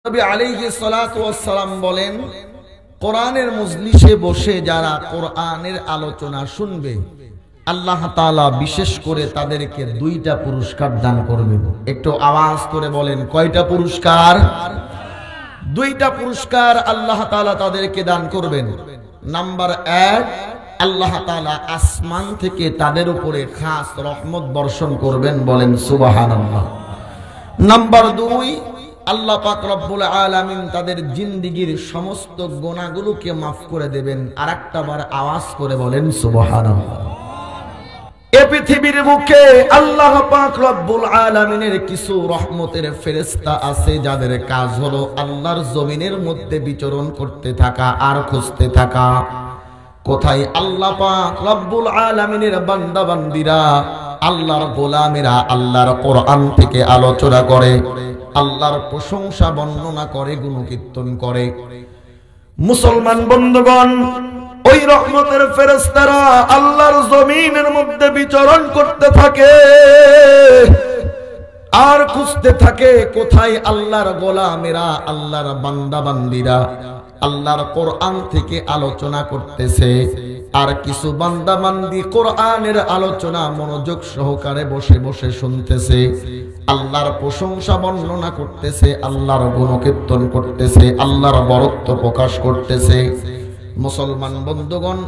নবী আলাইহিস সালাতু ওয়াস সালাম বলেন, কোরআনের মজলিসে বসে যারা কোরআনের আলোচনা শুনবে আল্লাহ তাআলা বিশেষ করে তাদেরকে দুইটা পুরস্কার দান করবেন। একটু আওয়াজ করে বলেন, কয়টা পুরস্কার? দুইটা পুরস্কার আল্লাহ তাআলা তাদেরকে দান করবেন। নাম্বার 1, আল্লাহ তাআলা আসমান থেকে তাদের উপরে খাস রহমত বর্ষণ করবেন, বলেন সুবহানাল্লাহ। নাম্বার 2, আল্লাহ পাক রব্বুল আলামিন তাদের জিন্দেগীর সমস্ত গুনাহগুলোকে মাফ করে দেবেন। আরেকটা বার আওয়াজ করে বলেন সুবহানাল্লাহ। এই পৃথিবীর বুকে আল্লাহ পাক রব্বুল আলামিনের কিছু রহমতের ফেরেশতা আছে যাদের কাজ হলো আল্লাহর জমিনের মধ্যে বিচরণ করতে থাকা আর খুঁজতে থাকা। কোথায় আল্লাহ পাক রব্বুল আলামিনের বান্দা বান্দীরা, আল্লাহর গোলামেরা আল্লাহর কোরআন থেকে আলোচনা করে, আল্লাহর প্রশংসা বর্ণনা করে, গুণকীর্তন করে। মুসলমান বন্ধুগণ, ওই রহমতের ফেরেশতারা আল্লাহর জমিনের মধ্যে বিচরণ করতে থাকে আর খুঁজতে থাকে কোথায় আল্লাহর গোলামেরা, আল্লাহর বান্দা বান্দীরা আল্লাহর কোরআন থেকে আলোচনা করতেছে। আর কিছু বান্দা বান্দি কোরআনের আলোচনা মনোযোগ সহকারে বসে বসে শুনতেছে, আল্লাহর প্রশংসা বর্ণনা করতেছে, আল্লাহর গুণকীর্তন করতেছে, আল্লাহর বরত্ব প্রকাশ করতেছে। মুসলমান বন্ধুগণ,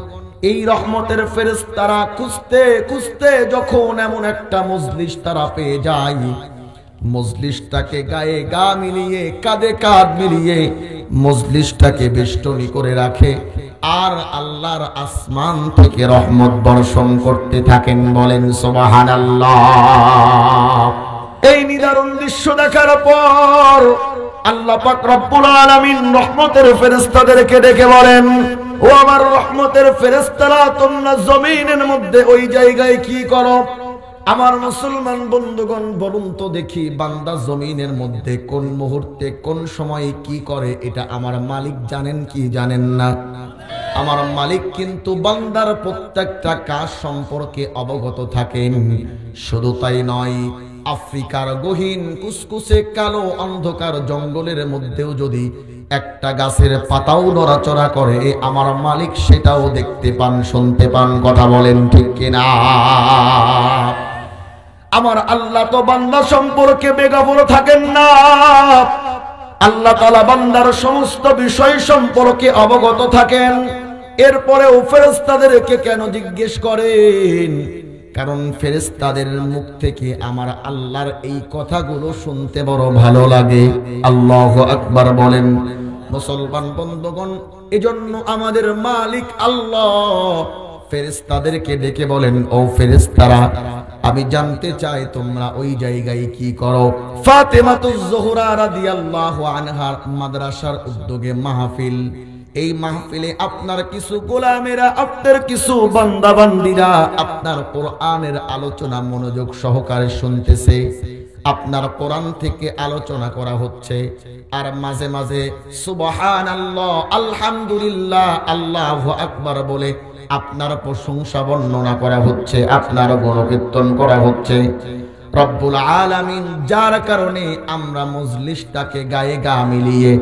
এই রহমতের ফেরেশতারা খুঁজতে খুঁজতে যখন এমন একটা মজলিস তারা পেয়ে যায়, মজলিসটাকে গায়ে গা মিলিয়ে কাঁধে কাঁধ মিলিয়ে মজলিসটাকে বেষ্টনী করে রাখে আর আল্লাহর আসমান থেকে রহমত বর্ষণ করতে থাকেন, বলেন সুবহানাল্লাহ। এই নিদারুণ দৃশ্য দেখার পর আল্লাহ পাক রব্বুল আলামিন রহমতের ফেরেশতাদেরকে ডেকে বলেন, ও আমার রহমতের ফেরেশতারা, তোমরা জমিনের মধ্যে ওই জায়গায় কি করো? আমার মুসলমান বন্ধুগণ, বলুন তো দেখি, বান্দা জমিনের মধ্যে কোন মুহূর্তে কোন সময়ে কি করে এটা আমার মালিক জানেন কি জানেন না? আমার মালিক কিন্তু বান্দার প্রত্যেকটা কাজ সম্পর্কে অবগত থাকেন। শুধু তাই নয়, আফ্রিকার গহীন কুসকুসে কালো অন্ধকার জঙ্গলের মধ্যেও যদি একটা গাছের পাতাও নড়াচড়া করে আমার মালিক সেটাও দেখতে পান, শুনতে পান। কথা বলেন ঠিক কিনা? আমার আল্লাহ তো বান্দা সম্পর্কে বেগাফল থাকেন না। আল্লাহ তাআলা বান্দার সমস্ত বিষয় সম্পর্কে অবগত থাকেন। এরপরেও ফেরেশতাদেরকে কেন জিজ্ঞেস করেন? কারণ ফেরেশতাদের মুখ থেকে আমার আল্লাহর এই কথাগুলো শুনতে বড় ভালো লাগে। আল্লাহু আকবার বলেন। মুসলমান বন্ধুগণ, এজন্য আমাদের মালিক আল্লাহ ফেরেশতাদেরকে ডেকে বলেন, ও ফেরেশতারা, আমি জানতে চাই তোমরা ওই জায়গায় কি করো। ফাতেমাতুজ জোহরা রাদিয়াল্লাহু আনহার মাদ্রাসার উদ্যোগে মাহফিল। এই মাহফিলে আপনার কিছু গোলামেরা, আপনার কিছু বান্দা বান্দীরা আপনার কোরআনের আলোচনা মনোযোগ সহকারে শুনতেছে। আপনার কোরআন থেকে আলোচনা করা হচ্ছে আর মাঝে মাঝে সুবহানাল্লাহ, আলহামদুলিল্লাহ, আল্লাহু আকবার বলে আপনার প্রশংসা বর্ণনা করা হচ্ছে, আপনার গুণকীর্তন করা হচ্ছে। রব্বুল আলামিন যার কারণে আমরা মজলিসটাকে গায়ে গা মিলিয়ে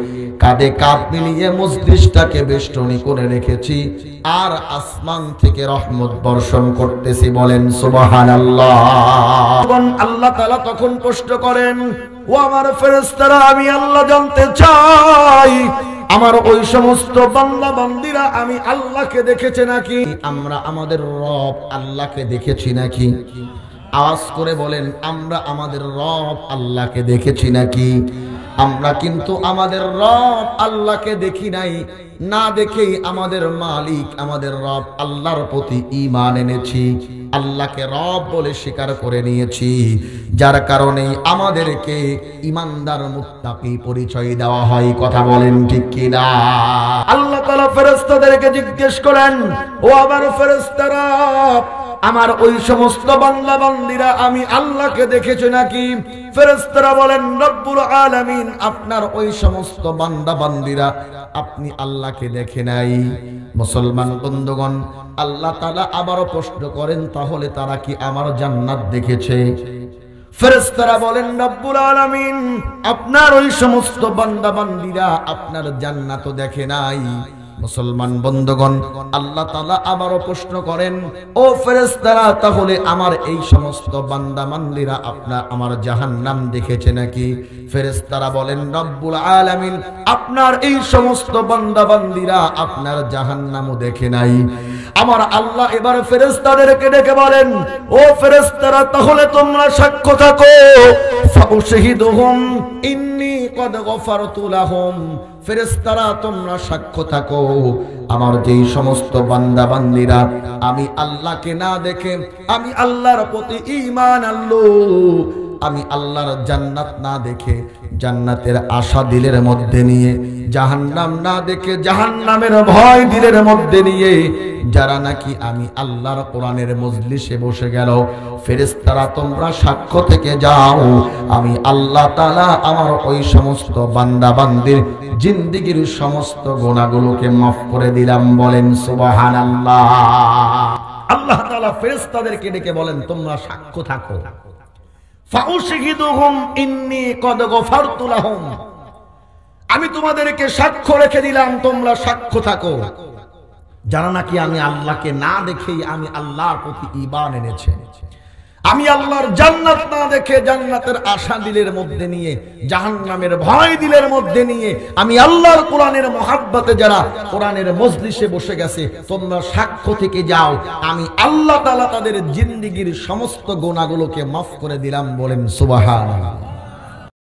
কাঁধে কাঁধ মিলিয়ে মজলিসটাকে বেষ্টনী করে রেখেছি আর আসমান থেকে রহমত বর্ষণ করতেছি, বলেন সুবহানাল্লাহ। আল্লাহ তাআলা তখন প্রশ্ন করেন, ও আমার ফেরেশতারা, আমি আল্লাহ জানতে চাই আমার ওই সমস্ত বান্দা বান্দীরা আমি আল্লাহকে দেখেছে নাকি? আমরা আমাদের রব আল্লাহকে দেখেছি নাকি? আওয়াজ করে বলেন, আমরা আমাদের রব আল্লাহকে দেখেছি নাকি? আমরা কিন্তু আমাদের রব আল্লাহকে দেখি নাই, না দেখেই আমাদের মালিক আমাদের রব আল্লাহর প্রতি ঈমান এনেছি, আল্লাহকে রব বলে স্বীকার করে নিয়েছি, যার কারণে আমাদেরকে ঈমানদার মুত্তাকি পরিচয় দেওয়া হয়। কথা বলেন ঠিক কিনা? আল্লাহ তাআলা ফেরেশতাদেরকে জিজ্ঞেস করেন, ও আমার ফেরেশতারা, আমার ওই সমস্ত বান্দা বান্দীরা আমি আল্লাহকে দেখেছে নাকি? ফেরেশতারা বলেন, রব্বুল আলামিন আপনার ওই সমস্ত বান্দা বান্দীরা আপনি আল্লাহকে দেখে নাই। মুসলমান বন্ধুগণ, আল্লাহ তাআলা আবারও প্রশ্ন করেন, তাহলে তারা কি আমার জান্নাত দেখেছে? ফেরেশতারা বলেন রব্বুল আলামিন আপনার ওই সমস্ত বান্দা বান্দীরা আপনার জান্নাত দেখে নাই। মুসলমান বন্ধুগণ, আল্লাহ তাআলা আবারও প্রশ্ন করেন, ও ফেরেশতারা তাহলে আমার এই সমস্ত বান্দা বান্দীরা আপনার আমার জাহান্নাম দেখেছে নাকি? ফেরেশতারা বলেন রব্বুল আলামিন আপনার এই সমস্ত বান্দা বান্দীরা আপনার জাহান্নামও দেখে নাই। আমার আল্লাহ এবার ফেরেশতাদেরকে ডেকে বলেন, ও ফেরেশতারা তাহলে তোমরা সাক্ষ্য থাকো, ফাউশহিদুহুম ইন্নী কদ গফারতু লাহুম। ফেরেশতারা তোমরা সাক্ষ্য থাকো, আমার যেই সমস্ত বান্দা বান্দীরা আমি আল্লাহকে না দেখে আমি আল্লাহর প্রতি ঈমান আনলো, আমি আল্লাহর জান্নাত না দেখে জান্নাতের আশা দিলের মধ্যে নিয়ে, জাহান্নাম না দেখে জাহান্নামের ভয় দিলের মধ্যে নিয়ে যারা নাকি আমি আল্লাহর কোরআনের মজলিসে বসে গেল, ফেরেশতারা তোমরা সাক্ষ্য থেকে যাও, আমি আল্লাহ তাআলা আমার ওই সমস্ত বান্দা বান্দির জিন্দেগীর সমস্ত গুনাহগুলোকে মাফ করে দিলাম। বলেন সুবহানাল্লাহ। আল্লাহ তাআলা ফেরেশতাদেরকে ডেকে বলেন তোমরা সাক্ষ্য থাকো, ফাউশহিদুহুম ইন্নী কদ গফারতু লাহুম, আমি তোমাদেরকে সাক্ষ্য রেখে দিলাম, তোমরা সাক্ষ্য থাকো যারা নাকি আমি আল্লাহকে না দেখেই আমি আল্লাহর প্রতি ঈমান এনেছে, আমি আল্লাহর জান্নাত না দেখে জান্নাতের আশা দিলের মধ্যে নিয়ে জাহান্নামের ভয় দিলের মধ্যে নিয়ে আমি আল্লাহর কোরআনের মহাব্বতে যারা কোরআনের মজলিসে বসে গেছে, তোমরা সাক্ষ্য থেকে যাও, আমি আল্লাহ তাআলা তাদের জিন্দেগীর সমস্ত গুনাহগুলোকে মাফ করে দিলাম। বলেন সুবহানাল্লাহ।